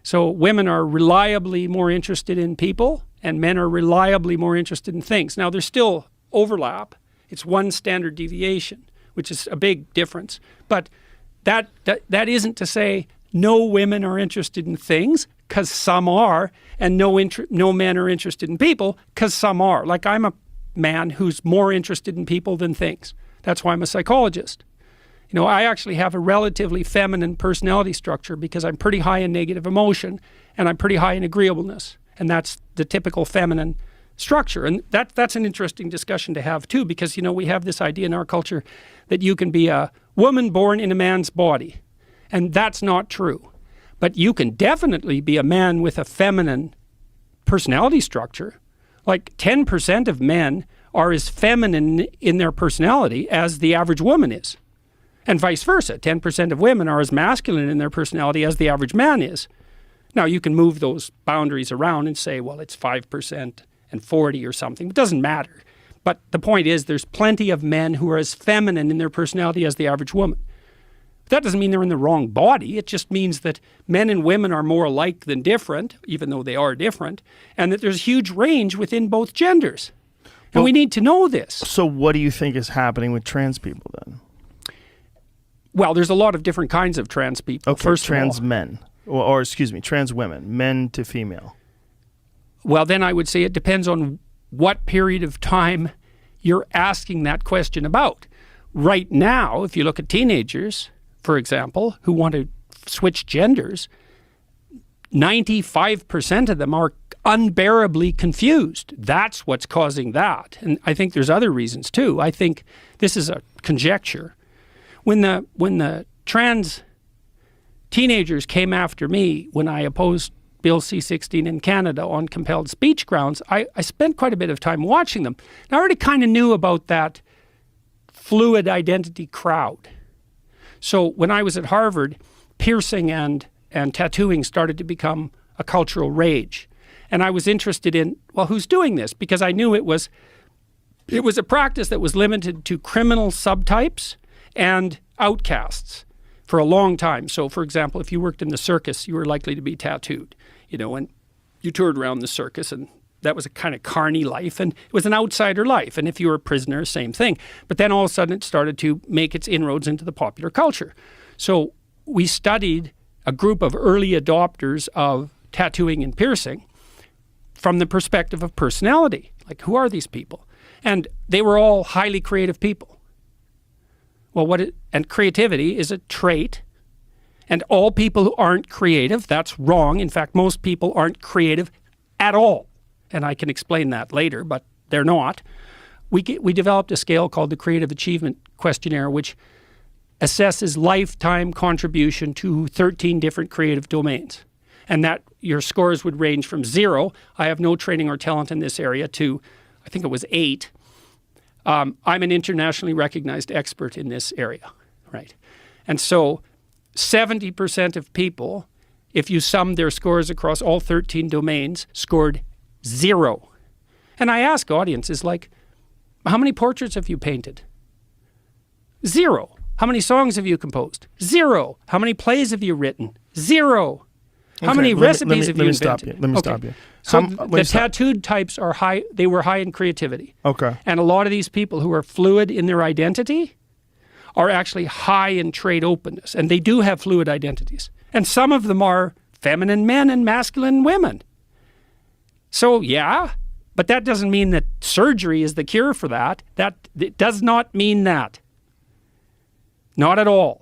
So women are reliably more interested in people, and men are reliably more interested in things. Now, there's still overlap. It's one standard deviation, which is a big difference. But that isn't to say no women are interested in things, because some are, and no men are interested in people, because some are. Like, I'm a man who's more interested in people than things. That's why I'm a psychologist. You know, I actually have a relatively feminine personality structure because I'm pretty high in negative emotion and I'm pretty high in agreeableness. And that's the typical feminine structure. And that's an interesting discussion to have too, because, you know, we have this idea in our culture that you can be a woman born in a man's body. And that's not true. But you can definitely be a man with a feminine personality structure. Like 10% of men are as feminine in their personality as the average woman is. And vice versa. 10% of women are as masculine in their personality as the average man is. Now, you can move those boundaries around and say, well, it's 5% and 40 or something. It doesn't matter. But the point is, there's plenty of men who are as feminine in their personality as the average woman. That doesn't mean they're in the wrong body. It just means that men and women are more alike than different, even though they are different, and that there's huge range within both genders. And we need to know this. So what do you think is happening with trans people then? Well, there's a lot of different kinds of trans people. Okay, First trans of all, men, or excuse me, trans women, men to female. Well, then I would say it depends on what period of time you're asking that question about. Right now, if you look at teenagers, for example, who want to switch genders, 95% of them are unbearably confused. That's what's causing that. And I think there's other reasons too. I think this is a conjecture. When the trans teenagers came after me when I opposed Bill C-16 in Canada on compelled speech grounds, I spent quite a bit of time watching them. And I already kind of knew about that fluid identity crowd. So when I was at Harvard, piercing and tattooing started to become a cultural rage. And I was interested in, well, who's doing this? Because I knew it was a practice that was limited to criminal subtypes and outcasts for a long time. So, for example, if you worked in the circus, you were likely to be tattooed, you know, and you toured around the circus, and that was a kind of carny life, and it was an outsider life. And if you were a prisoner, same thing. But then all of a sudden it started to make its inroads into the popular culture. So we studied a group of early adopters of tattooing and piercing from the perspective of personality. Like, who are these people? And they were all highly creative people. Well, and creativity is a trait, and all people who aren't creative, that's wrong. In fact, most people aren't creative at all. And I can explain that later, but they're not. We developed a scale called the Creative Achievement Questionnaire, which assesses lifetime contribution to 13 different creative domains. And that your scores would range from 0, I have no training or talent in this area, to, I think it was 8. I'm an internationally recognized expert in this area, right? And so 70% of people, if you sum their scores across all 13 domains, scored 0. And I ask audiences, like, how many portraits have you painted? 0. How many songs have you composed? 0. How many plays have you written? 0. How many recipes have you invented? Let me stop you. So the tattooed types are high. They were high in creativity. Okay. And a lot of these people who are fluid in their identity are actually high in trait openness. And they do have fluid identities. And some of them are feminine men and masculine women. So yeah, but that doesn't mean that surgery is the cure for that. It does not mean that. Not at all.